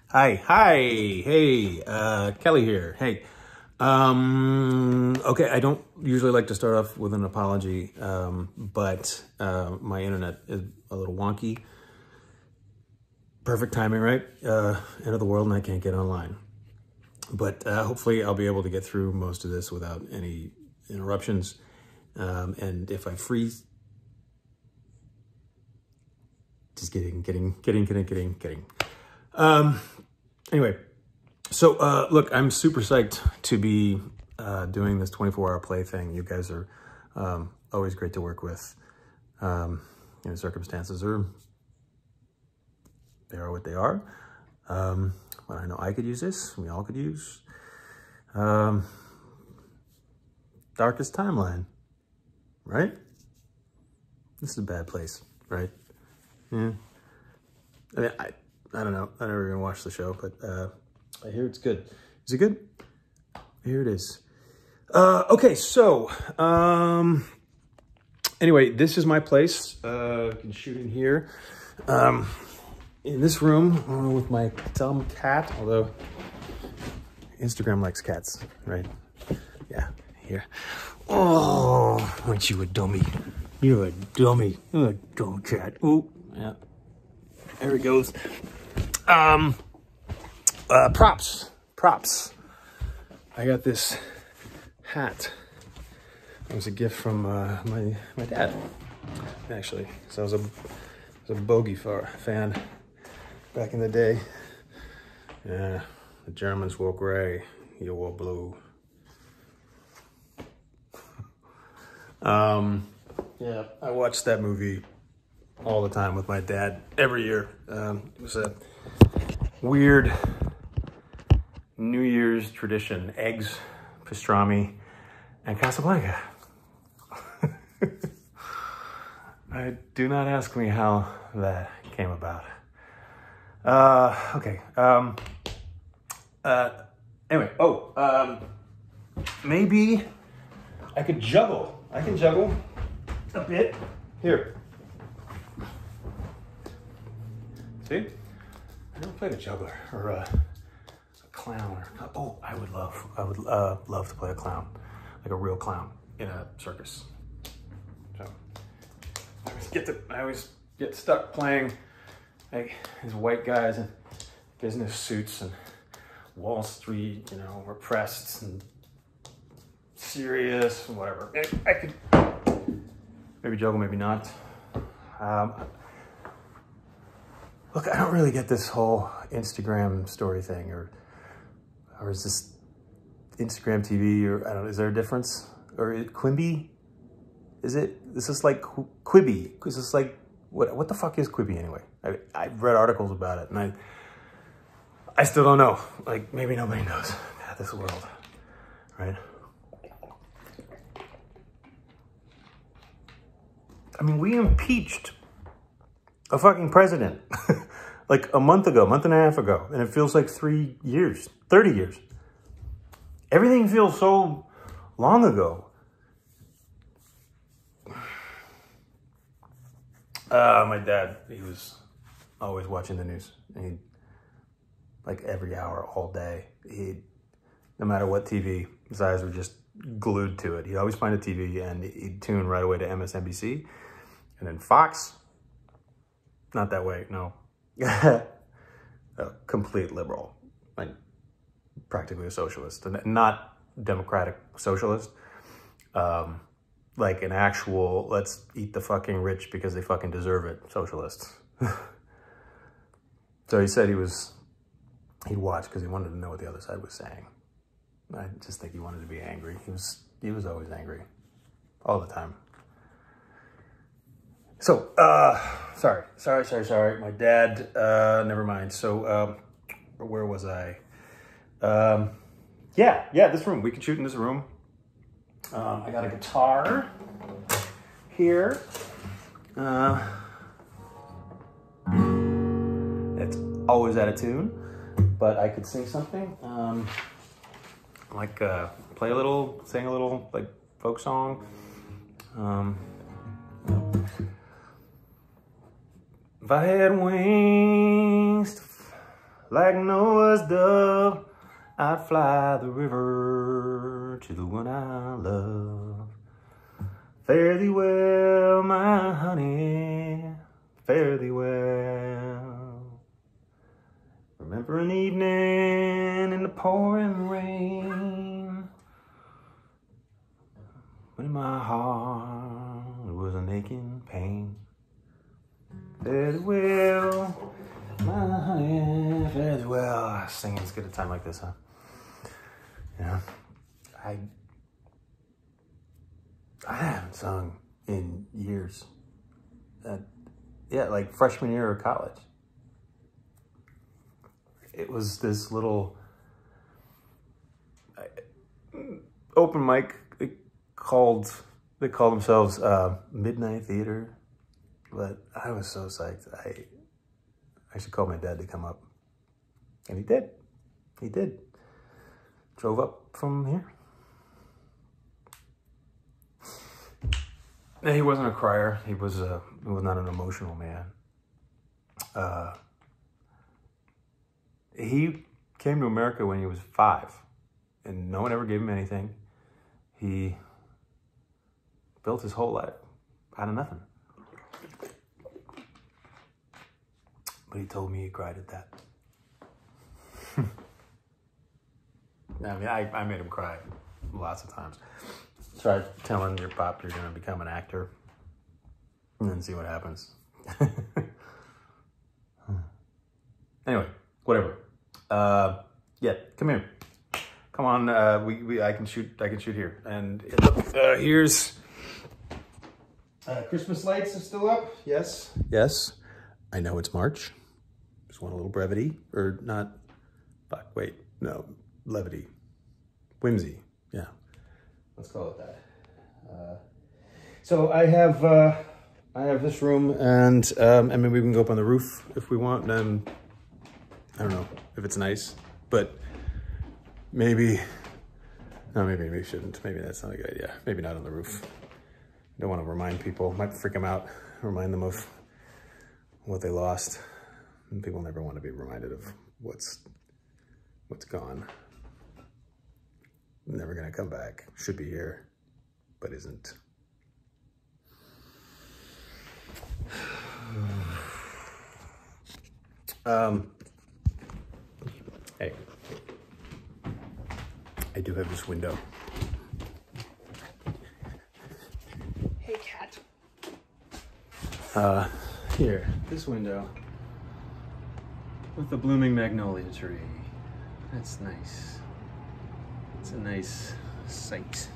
Hi, hey, Kelly here, hey. Okay, I don't usually like to start off with an apology, but my internet is a little wonky. Perfect timing, right? End of the world and I can't get online. But hopefully I'll be able to get through most of this without any interruptions. And if I freeze, just kidding. Anyway, so look, I'm super psyched to be doing this 24-hour play thing. You guys are always great to work with. Circumstances they are what they are. But I know I could use this. We all could use. Darkest timeline, right? This is a bad place, right? Yeah. I mean, I don't know. I never even watched the show, but I hear it's good. Is it good? Here it is. Okay, so anyway, this is my place. You can shoot in here. In this room with my dumb cat, although Instagram likes cats, right? Yeah, here. Oh, aren't you a dummy? You're a dummy. You're a dumb cat. Oh, yeah. There he goes. Props. I got this hat. It was a gift from my dad, actually. So I was a Bogey fan back in the day. Yeah, the Germans wore gray, you wore blue. Yeah, I watched that movie all the time with my dad every year. It was a weird New Year's tradition: eggs, pastrami, and Casablanca. Do not ask me how that came about. Okay. Anyway, maybe I could juggle. I can juggle a bit. Here. See? I never played a juggler or a clown. I would love to play a clown, like a real clown in a circus. So I always get stuck playing like these white guys in business suits and Wall Street, repressed and serious and whatever. I could maybe juggle, maybe not. Look, I don't really get this whole Instagram story thing, or is this Instagram TV, or I don't know, is there a difference? Or Quibi? Is it? This is like Quibi. Is this like, what the fuck is Quibi anyway? I've read articles about it, and I still don't know. Like, maybe nobody knows about this world, right? I mean, we impeached a fucking president like a month and a half ago, and it feels like 3 years, 30 years. Everything feels so long ago. My dad, he was always watching the news, and like every hour, all day, no matter what TV, his eyes were just glued to it. He'd always find a TV and he'd tune right away to MSNBC, and then Fox. Not that way, no. A complete liberal, like practically a socialist, and not democratic socialist. Like an actual, let's eat the fucking rich because they fucking deserve it, socialist. So he said he'd watch because he wanted to know what the other side was saying. I just think he wanted to be angry. He was always angry, all the time. So, sorry. My dad, never mind. So, where was I? Yeah, this room. We can shoot in this room. I got a guitar here. It's always out of tune, but I could sing something. Like, sing a little, like, folk song. If I had wings to like Noah's dove, I'd fly the river to the one I love. Fare thee well, my honey, fare thee well. Remember an evening in the pouring rain, when in my heart was an aching pain. Fare thee well, my honey, fare thee well. Singing's good at a time like this, huh? Yeah. I haven't sung in years. Yeah, like freshman year of college. It was this little open mic. They called themselves Midnight Theater, but I was so psyched. I should call my dad to come up, and he did. He did. Drove up from here. No, he wasn't a crier. He was not an emotional man. He came to America when he was 5, and no one ever gave him anything. He built his whole life out of nothing. But he told me he cried at that. I mean, I made him cry lots of times. Try telling your pop you're gonna become an actor and then see what happens. Anyway, whatever. Yeah, come here. Come on, I can shoot here. And here's Christmas lights are still up. Yes. Yes. I know it's March. Just want a little brevity, or not. Fuck, wait, no, levity, whimsy. Yeah. Let's call it that. So I have this room, and maybe we can go up on the roof if we want. And I don't know if it's nice, but maybe we shouldn't. Maybe that's not a good idea. Maybe not on the roof. Don't want to remind people. Might freak them out. Remind them of what they lost. And people never want to be reminded of what's gone. Never gonna come back. Should be here, but isn't. Hey, I do have this window. Hey, cat. Here, this window with the blooming magnolia tree. That's nice. It's a nice sight.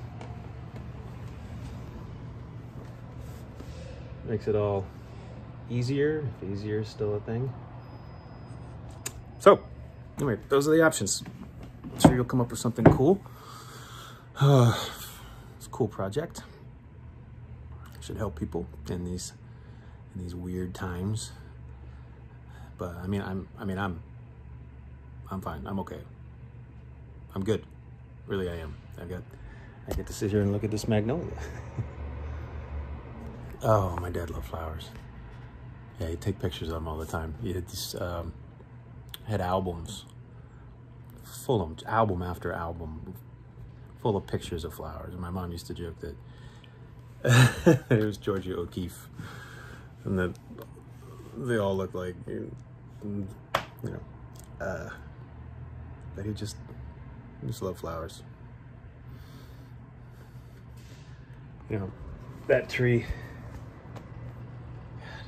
Makes it all easier, if easier is still a thing. So, anyway, those are the options. I'm sure you'll come up with something cool. It's a cool project. Should help people in these weird times. But I mean, I'm fine. I'm okay. I'm good. Really, I am. I get to sit here and look at this magnolia. Oh, my dad loved flowers. Yeah, he'd take pictures of them all the time. He had these, had albums, full of album after album, full of pictures of flowers. And my mom used to joke that it was Georgia O'Keeffe, and that they all look like, you know, but he just loved flowers. You know, that tree. God,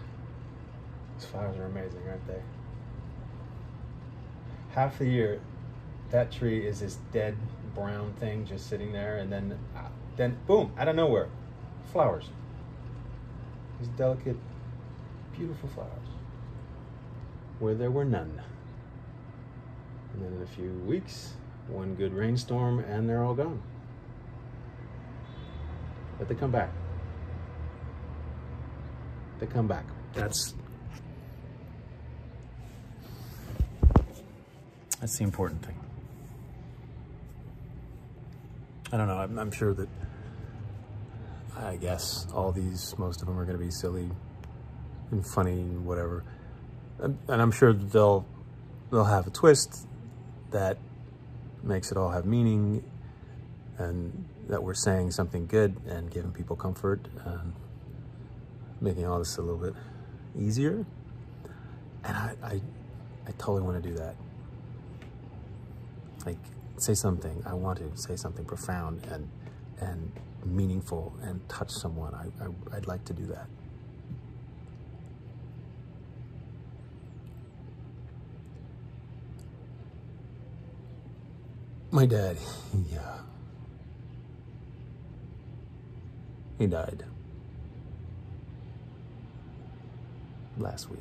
these flowers are amazing, aren't they? Half the year, that tree is this dead brown thing just sitting there, and then boom, out of nowhere, flowers. These delicate, beautiful flowers, where there were none. And then in a few weeks, one good rainstorm, and they're all gone. But they come back. They come back. That's the important thing. I don't know, I'm sure that, I guess, most of them are gonna be silly and funny and whatever. And I'm sure that they'll have a twist that makes it all have meaning, and that we're saying something good and giving people comfort and making all this a little bit easier. And I totally want to do that. Like, say something. I want to say something profound and meaningful and touch someone. I'd like to do that. My dad, yeah. He died last week.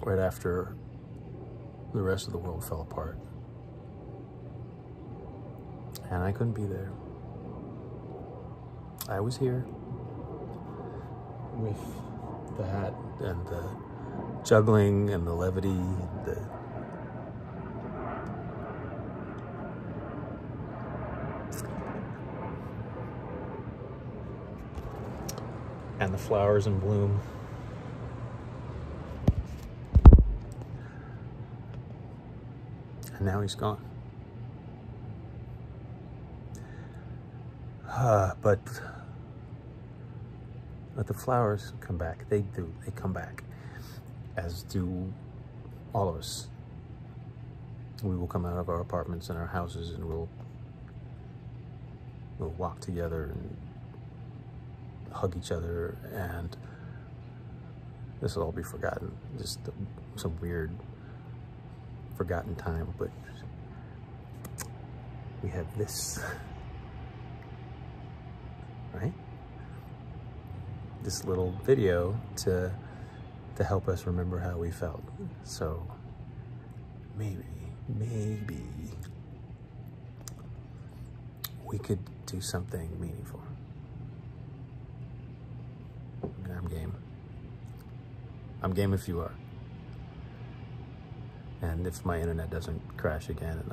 Right after the rest of the world fell apart. And I couldn't be there. I was here with the hat and the juggling and the levity and the flowers in bloom. And now he's gone. But the flowers come back. They do. They come back, as do all of us. We will come out of our apartments and our houses, and we'll walk together and hug each other, and this will all be forgotten. Just some weird forgotten time, but we have this, right? This little video to help us remember how we felt. So maybe we could do something meaningful. And I'm game. I'm game if you are. And if my internet doesn't crash again and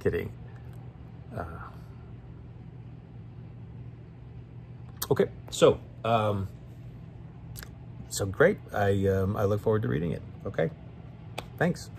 kidding. Okay, so great. I look forward to reading it. Okay, thanks.